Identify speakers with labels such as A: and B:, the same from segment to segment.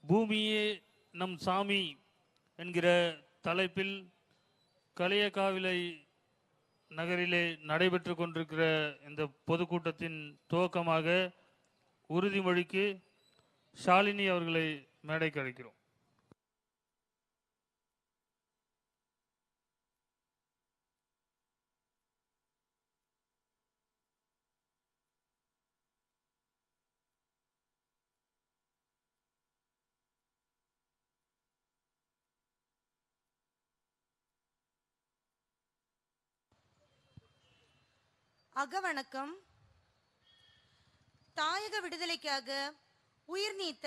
A: பூமியே நம் சாமி என்கிற தலைப்பில் களியக்காவிளை நகரிலே நடைபெற்று கொண்டிருக்கிற இந்த பொதுக்கூட்டத்தின் துவக்கமாக உறுதிமொழிக்கு ஷாலினி அவர்களை மேடைக்கு அழைக்கிறோம்.
B: அகவணக்கம். தாயக விடுதலைக்காக உயிர் நீத்த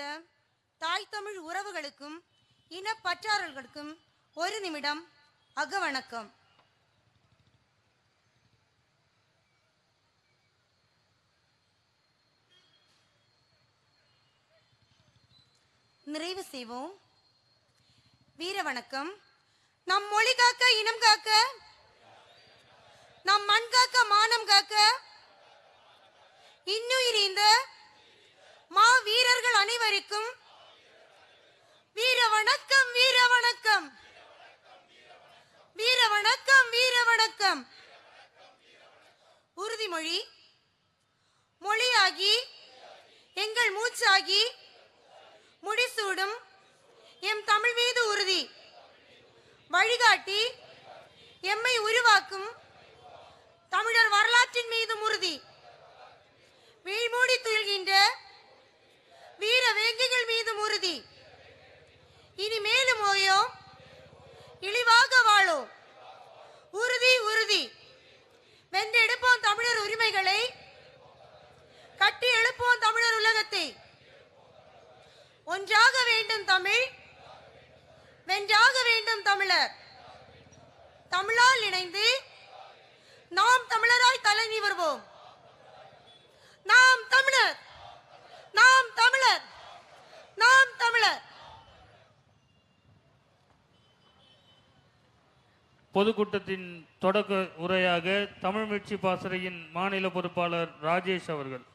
B: தாய் தமிழ் உறவுகளுக்கும் இனப்பற்றாளர்களுக்கும் ஒரு நிமிடம் அகவணக்கம். நிறைவு செய்வோம். வீர வணக்கம். நம் மொழி காக்க, இனம் காக்க, நம் மண் காக்க, மானம் காக்க இன்னுயிரிந்த மா வீரர்கள் அனைவருக்கும் வீர வணக்கம், வீர வணக்கம், வீர வணக்கம், வீர வணக்கம். உறுதிமொழி. மொழியாகி எங்கள் மூச்சாகி முடிசூடும் எம் தமிழ் மீது உறுதி. வழிகாட்டி எம்மை உருவாக்கும் தமிழர் வரலாற்றின் மீது உறுதி. வீழ்மூடி துயில்கின்ற வீர வேங்கைகள் மீது உறுதி. இனி மேலும் ஓயோம், இழிவாக வாழோம். உறுதி, உறுதி. வென்றெடுப்போம் தமிழர் உரிமைகளை, கட்டி எழுப்போம் தமிழர் உலகத்தை. ஒன்றாக வேண்டும் தமிழ், வென்றாக வேண்டும் தமிழர். தமிழால் இணைந்து நாம் தமிழராய் தலை நிவர்வோம். நாம் தமிழர், நாம் தமிழர், நாம் தமிழர்.
A: பொதுக்கூட்டத்தின் தொடக்க உரையாக தமிழ் மீட்சி பாசறையின் மாநில பொறுப்பாளர் ராஜேஷ் அவர்கள்.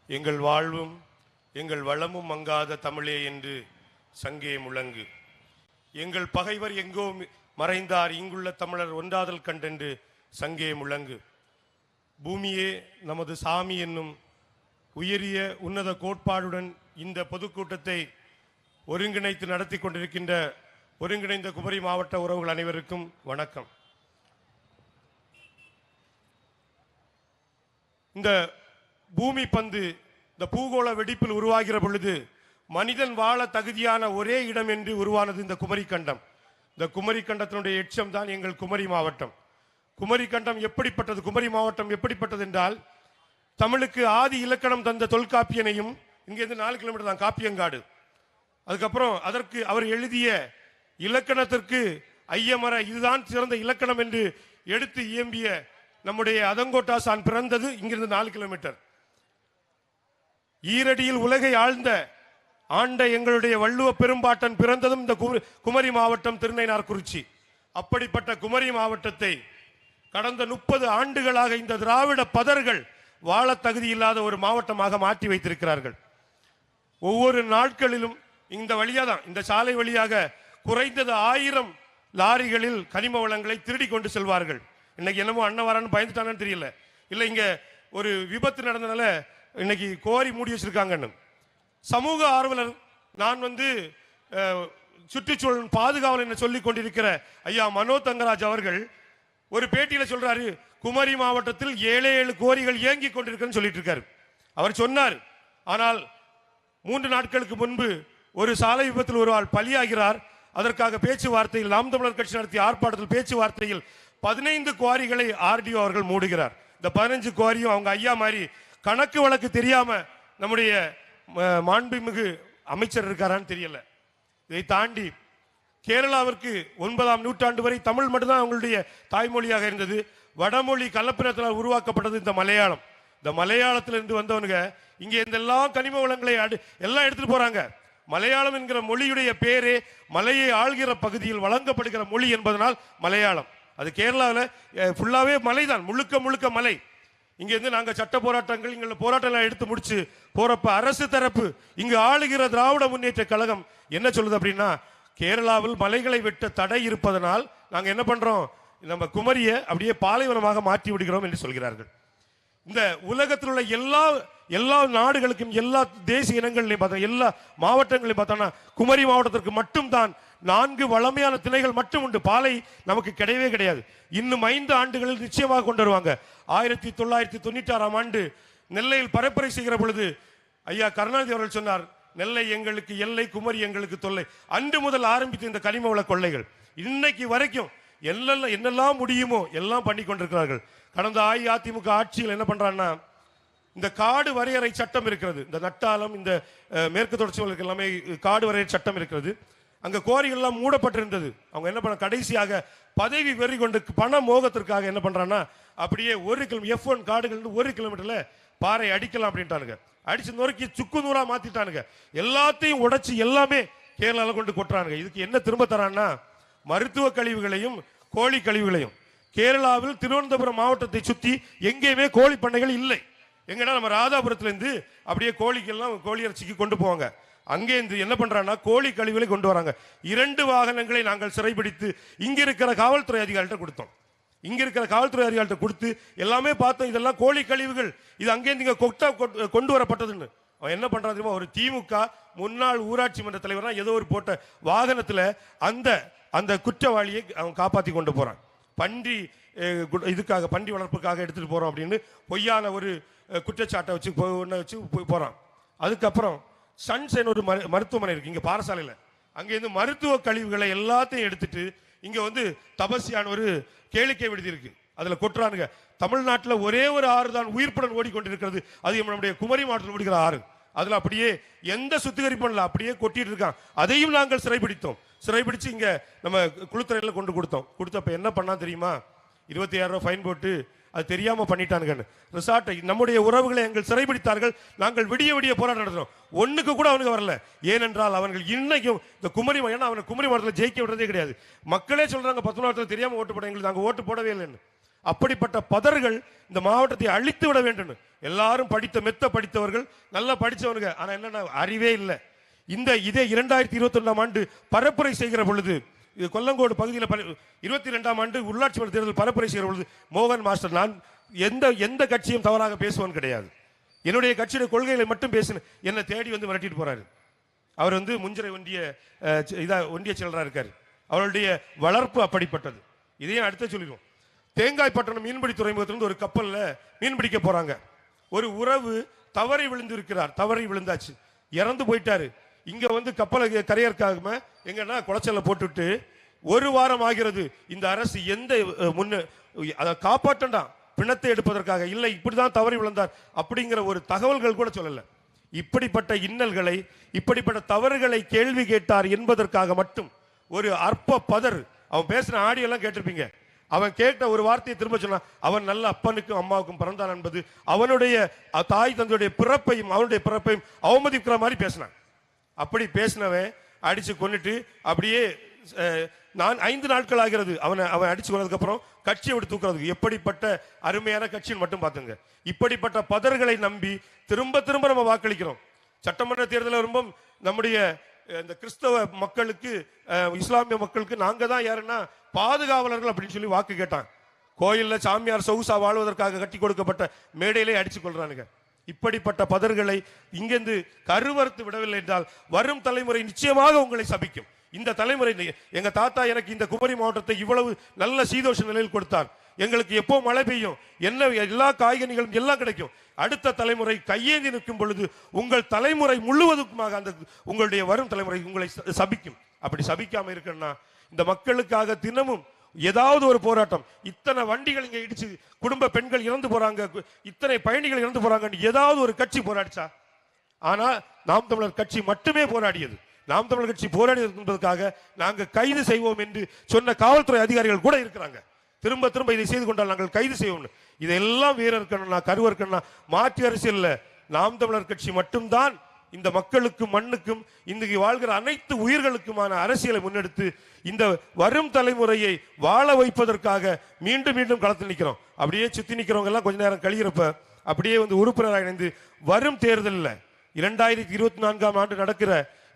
C: எங்கள் வாழ்வும் எங்கள் வளமும் மங்காத தமிழே என்று சங்கே முழங்கு. எங்கள் பகைவர் எங்கோ மறைந்தார், இங்குள்ள தமிழர் ஒன்றாதல் கண்டென்று சங்கே முழங்கு. பூமியே நமது சாமி என்னும் உயரிய உன்னத கோட்பாடுடன் இந்த பொதுக்கூட்டத்தை ஒருங்கிணைத்து நடத்தி கொண்டிருக்கின்ற ஒருங்கிணைந்த குமரி மாவட்ட உறவுகள் அனைவருக்கும் வணக்கம். இந்த பூமி பந்து இந்த பூகோள வெடிப்பில் உருவாகிற பொழுது மனிதன் வாழ தகுதியான ஒரே இடம் என்று உருவானது இந்த குமரி கண்டம். இந்த குமரி கண்டத்தினுடைய எச்சம் தான் எங்கள் குமரி மாவட்டம். குமரி கண்டம் எப்படிப்பட்டது, குமரி மாவட்டம் எப்படிப்பட்டது என்றால், தமிழுக்கு ஆதி இலக்கணம் தந்த தொல்காப்பியனையும், இங்கேருந்து 4 கிலோமீட்டர் தான் காப்பியங்காடு, அதுக்கப்புறம் அதற்கு அவர் எழுதிய இலக்கணத்திற்கு ஐயமர இதுதான் சிறந்த இலக்கணம் என்று எடுத்து இயம்பிய நம்முடைய அதங்கோட்டாசான் பிறந்தது இங்கிருந்து 4 கிலோமீட்டர். ஈரடியில் உலகை ஆழ்ந்த ஆண்ட எங்களுடைய வள்ளுவ பெரும்பாட்டன் பிறந்ததும் இந்த குமரி மாவட்டம் திருநைனார்குறிச்சி. அப்படிப்பட்ட குமரி மாவட்டத்தை கடந்த 30 ஆண்டுகளாக இந்த திராவிட பதர்கள் வாழ தகுதி இல்லாத ஒரு மாவட்டமாக மாற்றி வைத்திருக்கிறார்கள். ஒவ்வொரு நாட்களிலும் இந்த வழியாக தான், இந்த சாலை வழியாக குறைந்தது 1000 லாரிகளில் கனிம வளங்களை திருடி கொண்டு செல்வார்கள். இன்னைக்கு என்னமோ அண்ணன் வரான்னு பயந்துட்டானு தெரியல, இல்லை இங்க ஒரு விபத்து நடந்தனால இன்னைக்கு கோரி மூடி வச்சிருக்காங்கன்னு. சமூக ஆர்வலர் நான் சுற்றுச்சூழல் பாதுகாவல் என்று சொல்லிக் கொண்டிருக்கிற ஐயா மனோ தங்கராஜ் அவர்கள் ஒரு பேட்டியில சொல்றாரு, குமரி மாவட்டத்தில் 7 கோரிகள் இயங்கி கொண்டிருக்குன்னு சொல்லிட்டு இருக்காரு. அவர் சொன்னார், ஆனால் 3 நாட்களுக்கு முன்பு ஒரு சாலை விபத்தில் ஒரு ஆள் பலியாகிறார். அதற்காக பேச்சுவார்த்தையில் நாம் தமிழர் கட்சி நடத்திய ஆர்ப்பாட்டத்தில் பேச்சுவார்த்தையில் 15 குவாரிகளை ஆர்டிஓ அவர்கள் மூடுகிறார். இந்த 15 குவாரியும் அவங்க ஐயா மாதிரி கணக்கு வழக்கு தெரியாம நம்முடைய மாண்புமிகு அமைச்சர் இருக்காரான்னு தெரியல. இதை தாண்டி கேரளாவிற்கு 9ஆம் நூற்றாண்டு வரை தமிழ் மட்டும்தான் அவங்களுடைய தாய்மொழியாக இருந்தது. வடமொழி கலப்பினத்தால் உருவாக்கப்பட்டது இந்த மலையாளம். இந்த மலையாளத்திலிருந்து வந்தவனுங்க இங்கே இந்த எல்லாம் கனிம வளங்களை எல்லாம் எடுத்துட்டு போறாங்க. மலையாளம் என்கிற மொழியுடைய பேரே மலையை ஆள்கிற பகுதியில் வழங்கப்படுகிற மொழி என்பதனால் மலையாளம். அது கேரளாவில் ஃபுல்லாவே மலைதான், முழுக்க முழுக்க மலை. இங்கேருந்து நாங்கள் சட்ட போராட்டங்கள் இங்கே போராட்டங்கள் எடுத்து முடிச்சு போறப்ப அரசு தரப்பு இங்கு ஆளுகிற திராவிட முன்னேற்ற கழகம் என்ன சொல்லுது அப்படின்னா, கேரளாவில் மலைகளை வெட்ட தடை இருப்பதனால் நாங்கள் என்ன பண்றோம், நம்ம குமரியை அப்படியே பாலைவனமாக மாற்றி விடுகிறோம் என்று சொல்கிறார்கள். இந்த உலகத்தில் உள்ள எல்லா நாடுகளுக்கும் எல்லா தேசிய இனங்களையும் பார்த்தா எல்லா மாவட்டங்களையும் பார்த்தோம்னா குமரி மாவட்டத்திற்கு மட்டும்தான் 4 வளமையான திணைகள் மட்டும் உண்டு. பாலை நமக்கு கிடையவே கிடையாது. இன்னும் 5 ஆண்டுகளில் நிச்சயமாக கொண்டு வருவாங்க. 1996ஆம் ஆண்டு நெல்லையில் பரப்புரை செய்கிற பொழுது ஐயா கருணாநிதி அவர்கள் சொன்னார், நெல்லை எங்களுக்கு எல்லை, குமரி எங்களுக்கு தொல்லை. அன்று முதல் ஆரம்பித்த இந்த கனிம வள கொள்ளைகள் இன்னைக்கு வரைக்கும் என்னெல்லாம் முடியுமோ எல்லாம் பண்ணி கொண்டிருக்கிறார்கள். கடந்த அஇஅதிமுக ஆட்சியில் என்ன பண்றாங்கன்னா, இந்த காடு வரையறை சட்டம் இருக்கிறது, இந்த நட்டாலம் இந்த மேற்கு தொடர்ச்சி மலைகளுக்கு எல்லாமே காடு வரையறை சட்டம் இருக்கிறது. அங்க கோரிகள் எல்லாம் மூடப்பட்டிருந்தது. அவங்க என்ன பண்ண, கடைசியாக பதவி வெறி கொண்டு பண மோகத்திற்காக என்ன பண்றான்னா, அப்படியே 1 கிலோமீட்டர் F1 காடுகள் 1 கிலோமீட்டர்ல பாறை அடிக்கலாம் அப்படின்ட்டானுங்க. அடிச்சு நொறுக்கி சுக்கு நூறா மாத்திட்டானுங்க. எல்லாத்தையும் உடைச்சு எல்லாமே கேரளால கொண்டு கொட்டுறானுங்க. இதுக்கு என்ன திரும்ப தரான்னா, மருத்துவ கழிவுகளையும் கோழி கழிவுகளையும். கேரளாவில் திருவனந்தபுரம் மாவட்டத்தை சுத்தி எங்கேயுமே கோழி பண்ணைகள் இல்லை. எங்கன்னா நம்ம ராதாபுரத்துல இருந்து அப்படியே கோழிக்கெல்லாம் கோழி இறைச்சிக்கு கொண்டு போவாங்க. அங்கே இருந்து என்ன பண்றாங்கன்னா கோழி கழிவுகளை கொண்டு வராங்க. 2 வாகனங்களை நாங்கள் சிறைபிடித்து இங்க இருக்கிற காவல்துறை அதிகாரிகிட்ட கொடுத்தோம். இங்க இருக்கிற காவல்துறை அதிகாரிகிட்ட கொடுத்து எல்லாமே பார்த்தோம், இதெல்லாம் கோழி கழிவுகள், இது அங்கே இங்க கொண்டு வரப்பட்டதுன்னு. அவன் என்ன பண்றான் தெரியுமா, ஒரு திமுக முன்னாள் ஊராட்சி மன்ற தலைவரா ஏதோ ஒரு போட்ட வாகனத்துல அந்த குற்றவாளியை அவன் காப்பாத்தி கொண்டு போறான். பன்றி இதுக்காக பன்றி வளர்ப்புக்காக எடுத்துட்டு போறோம் அப்படின்னு பொய்யான ஒரு குற்றச்சாட்டை வச்சு போறான். அதுக்கப்புறம் சன்சைன் ஒரு மருத்துவமனை இருக்கு இங்க பாரசாலையில். அங்கேருந்து மருத்துவ கழிவுகளை எல்லாத்தையும் எடுத்துட்டு இங்க வந்து தபஸ்யான் ஒரு கேளிக்கை விடுதி இருக்கு, அதுல கொட்டுறானுங்க. தமிழ்நாட்டில் ஒரே ஒரு ஆறு தான் உயிர்ப்புடன் ஓடிக்கொண்டிருக்கிறது, அது நம்முடைய குமரி மாவட்டத்தில் ஓடுகிற ஆறு. அதுல அப்படியே எந்த சுத்திகரிப்பும் இல்லை, அப்படியே கொட்டிட்டு இருக்கான். அதையும் நாங்கள் சிறைபிடித்தோம். சிறைபிடிச்சு இங்க நம்ம குளுத்துறையில கொண்டு கொடுத்தப்ப என்ன பண்ணா தெரியுமா, 26,000 ரூபாய் ஃபைன் போட்டு அது தெரியாம பண்ணிட்டானுங்க. ரிசார்ட்டை நம்முடைய உறவுகளை எங்கள் சிறைபிடித்தார்கள். நாங்கள் விடிய போராட்டம் நடத்துறோம். ஒண்ணுக்கு கூட அவனுக்கு வரல. ஏனென்றால் அவர்கள் இன்னைக்கும் இந்த குமரி ஏன்னா அவனை குமரி மாவட்டத்தில் ஜெயிக்க விடுறதே கிடையாது. மக்களே சொல்றாங்க 10 மாவட்டத்தில் தெரியாம ஓட்டு போட, எங்களுக்கு நாங்கள் ஓட்டு போடவே இல்லைன்னு. அப்படிப்பட்ட பதர்கள் இந்த மாவட்டத்தை அழித்து விட வேண்டும். எல்லாரும் மெத்த படித்தவர்கள், நல்லா படித்தவனுங்க, ஆனா என்னன்னா அறிவே இல்லை. இதே 2021ஆம் ஆண்டு பரப்புரை செய்கிற பொழுது, இது கொல்லங்கோடு பகுதியில் 22ஆம் ஆண்டு உள்ளாட்சி மன்ற தேர்தல் பரப்புரை செய்கிற பொழுது மோகன் மாஸ்டர், நான் எந்த கட்சியும் தவறாக பேசுவான் கிடையாது, என்னுடைய கட்சியுடைய கொள்கைகளை மட்டும் பேசின என்னை தேடி வந்து மிரட்டிட்டு போறாரு. அவர் வந்து முஞ்சிரை ஒன்றிய செயலராக இருக்காரு. அவருடைய வளர்ப்பு அப்படிப்பட்டது. இதையும் அடுத்த சொல்லிடுவோம். தேங்காய்பட்டணம் மீன்பிடி துறைமுகத்திலிருந்து ஒரு கப்பல்ல மீன் பிடிக்க போறாங்க. ஒரு உறவு தவறி விழுந்தாச்சு, இறந்து போயிட்டாரு. இங்க வந்து கப்பலை கரையற்காக எங்கன்னா குளச்சல்ல போட்டுட்டு 1 வாரம் ஆகிறது. இந்த அரசு எந்த அதை காப்பாற்றண்டா பிணத்தை எடுப்பதற்காக இல்லை, இப்படிதான் தவறி விழுந்தார் அப்படிங்கிற ஒரு தகவல்கள் கூட சொல்லல. இப்படிப்பட்ட இன்னல்களை, இப்படிப்பட்ட தவறுகளை கேள்வி கேட்டார் என்பதற்காக மட்டும் ஒரு அற்ப பதர். அவன் பேசின ஆடியோ எல்லாம் கேட்டிருப்பீங்க. அவன் கேட்ட ஒரு வார்த்தையை திரும்ப சொன்னான், அவன் நல்ல அப்பனுக்கும் அம்மாவுக்கும் பிறந்தான் என்பது அவனுடைய தாய் தந்தையுடைய பிறப்பையும் அவனுடைய பிறப்பையும் அவமதிக்கிற மாதிரி பேசினான். அப்படி பேசினவன் அடிச்சு கொண்டுட்டு அப்படியே 5 நாட்கள் ஆகிறது அவன் அடிச்சு கொண்டதுக்கு அப்புறம் கட்சியை விட்டு தூக்குறதுக்கு. எப்படிப்பட்ட அருமையான கட்சின்னு மட்டும் பார்த்துங்க. இப்படிப்பட்ட பதர்களை நம்பி திரும்ப நம்ம வாக்களிக்கிறோம். சட்டமன்ற தேர்தலில் ரொம்ப நம்முடைய இந்த கிறிஸ்தவ மக்களுக்கு, இஸ்லாமிய மக்களுக்கு நாங்க தான் யாருன்னா பாதுகாவலர்கள் அப்படின்னு சொல்லி வாக்கு கேட்டான். கோயில்ல சாமியார் சொகுசா வாழ்வதற்காக கட்டி கொடுக்கப்பட்ட மேடையிலே அடிச்சு கொள்றானுங்க. இப்படிப்பட்ட பதர்களை இங்கிருந்து கருவறுத்து விடவில்லை என்றால் வரும் தலைமுறை நிச்சயமாக உங்களை சபிக்கும். இந்த தலைமுறை, எங்க தாத்தா எனக்கு இந்த குமரி மாவட்டத்தை இவ்வளவு நல்ல சீதோஷ நிலையில் கொடுத்தார், எங்களுக்கு எப்போ மழை பெய்யும், என்ன எல்லா காய்கனிகளும் எல்லாம் கிடைக்கும். அடுத்த தலைமுறை கையேந்தி நிற்கும் பொழுது உங்கள் தலைமுறை முழுவதுக்குமாக அந்த உங்களுடைய வரும் தலைமுறை உங்களை சபிக்கும். அப்படி சபிக்காம இருக்கணும்னா இந்த மக்களுக்காக தினமும் ஏதாவது ஒரு போராட்டம். இத்தனை வண்டிகள் இங்க இடிச்சு குடும்ப பெண்கள் இறந்து போறாங்க, இத்தனை பயணிகள் இறந்து போறாங்க, ஏதாவது ஒரு கட்சி போராடிச்சா? ஆனா நாம் தமிழர் கட்சி மட்டுமே போராடியது. நாம் தமிழர் கட்சி போராடியது என்பதற்காக நாங்கள் கைது செய்வோம் என்று சொன்ன காவல்துறை அதிகாரிகள் கூட இருக்கிறாங்க. திரும்ப இதை செய்து கொண்டால் நாங்கள் கைது செய்வோம். இதெல்லாம் வேற இருக்கணும்னா கருவ இருக்கணும்னா மாற்று அரசியல் நாம் தமிழர் கட்சி மட்டும்தான் இந்த மக்களுக்கும் மண்ணுக்கும் இன்றைக்கு வாழ்கிற அனைத்து உயிர்களுக்குமான அரசியலை முன்னெடுத்து இந்த வரும் தலைமுறையை வாழ வைப்பதற்காக மீண்டும் மீண்டும் களத்தில் நிற்கிறோம். அப்படியே சுத்தி நிற்கிறவங்க எல்லாம் கொஞ்ச நேரம் கழிகிறப்ப அப்படியே உறுப்பினராக இணைந்து வரும் தேர்தலில் 2024ஆம் ஆண்டு நடக்கிற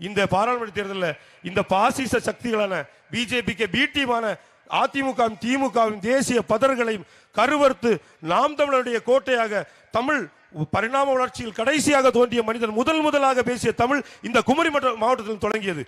C: இந்த பாராளுமன்ற தேர்தலில் இந்த பாசிச சக்திகளான பிஜேபிக்கு பீட்டியமான அதிமுக திமுகவின் தேசிய பதர்களையும் கருவறுத்து நாம் தமிழருடைய கோட்டையாக தமிழ் பரிணாம வளர்ச்சியில் கடைசியாக தோன்றிய மனிதன் முதலாக பேசிய தமிழ் இந்த குமரி மாவட்டத்தில் தொடங்கியது.